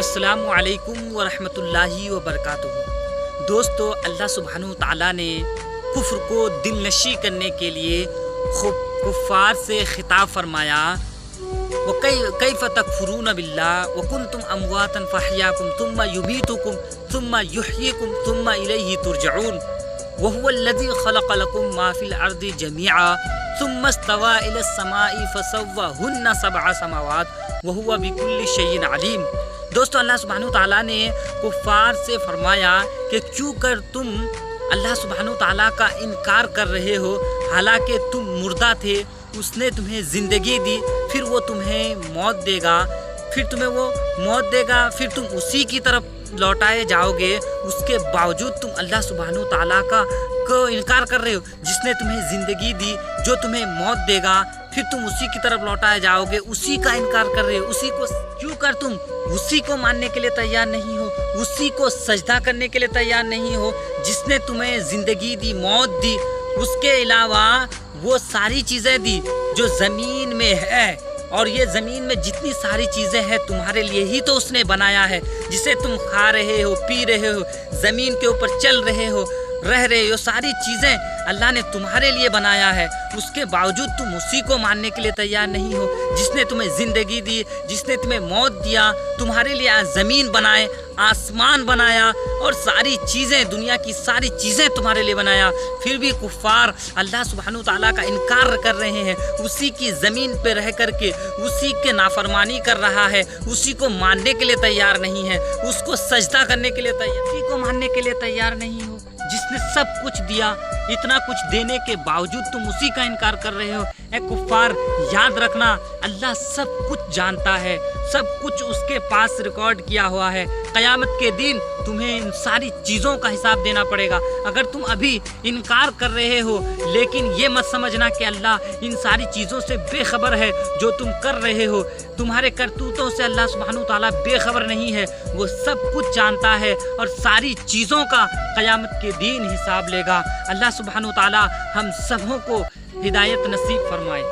السلام علیکم ورحمۃ اللہ وبرکاتہ۔ دوستو، اللہ سبحانہ تعالیٰ نے کفر کو دل نشی کرنے کے لیے کفار سے خطاب فرمایا، وَكَيْفَ تَكْفُرُونَ بِاللَّهِ وَكُنْتُمْ أَمْوَاتًا فَأَحْيَاكُمْ ثُمَّ يُمِيتُكُمْ ثُمَّ يُحْيِيكُمْ ثُمَّ إِلَيْهِ تُرْجَعُونَ وَهُوَ الَّذِي خَلَقَ لَكُم مَّا فِي الْأَرْضِ جَمِيعًا ثُمَّ اسْتَوَىٰ إِلَى السَّمَاءِ فَسَوَّاهُنَّ سَبْعَ سَمَاوَاتٍ وَهُوَ بِكُلِّ شَيْءٍ عَلِيمٌ۔ دوستو، اللہ سبحانہ تعالیٰ نے کفار سے فرمایا کہ کیوں کر تم اللہ سبحانہ تعالیٰ کا انکار کر رہے ہو، حالانکہ تم مردہ تھے، اس نے تمہیں زندگی دی، پھر وہ تمہیں موت دے گا، پھر تم اسی کی طرف لوٹائے جاؤ گے۔ اس کے باوجود تم اللہ سبحانہ تعالیٰ کا انکار کر رہے ہو، جس نے تمہیں زندگی دی، جو تمہیں موت دے گا، پھر تم اسی کی طرف لوٹائے جاؤ گے، اسی کا انکار کر رہے ہو۔ اسی کو کیوں کر تم اسی کو ماننے کے لیے تیار نہیں ہو، اسی کو سجدہ کرنے کے لیے تیار نہیں ہو، جس نے تمہیں زندگی دی، موت دی، اس کے علاوہ وہ ساری چیزیں دی جو زمین میں ہے، اور یہ زمین میں جتنی ساری چیزیں ہیں تمہارے لیے ہی تو اس نے بنایا ہے، جسے تم کھا رہے ہو، پی رہے ہو، زمین کے اوپر چل رہے ہو، رہ رہے ہو، ساری چیزیں اللہ نے تمہارے لیے بنایا ہے۔ اس کے باوجود تم اسی کو ماننے کے لیے تیار نہیں ہو، جس نے تمہیں زندگی دی، جس نے تمہیں موت دیا، تمہارے لیے زمین بنائے، آسمان بنایا، اور ساری چیزیں، دنیا کی ساری چیزیں تمہارے لیے بنایا، پھر بھی کفار اللہ سبحانہ تعالیٰ کا انکار کر رہے ہیں، اسی کی زمین پہ رہ کر کے اسی کے نافرمانی کر رہا ہے، اسی کو ماننے کے لیے تیار نہیں ہے، اس کو سجدہ کرنے کے لیے اسی کو ماننے کے لیے تیار نہیں ہو، جس نے سب کچھ دیا، اتنا کچھ دینے کے باوجود تم اسی کا انکار کر رہے ہو۔ اے کفار، یاد رکھنا، اللہ سب کچھ جانتا ہے، سب کچھ اس کے پاس ریکارڈ کیا ہوا ہے۔ قیامت کے دن تمہیں ان ساری چیزوں کا حساب دینا پڑے گا۔ اگر تم ابھی انکار کر رہے ہو، لیکن یہ مت سمجھنا کہ اللہ ان ساری چیزوں سے بے خبر ہے جو تم کر رہے ہو، تمہارے کرتوتوں سے اللہ سبحانہ تعالیٰ بے خبر نہیں ہے، وہ سب کچھ جانتا ہے، اور ساری چیزوں کا قیامت کے دن حساب لے گا۔ اللہ سبحانہ تعالیٰ ہم سبوں کو ہدایت نصیب فرمائے۔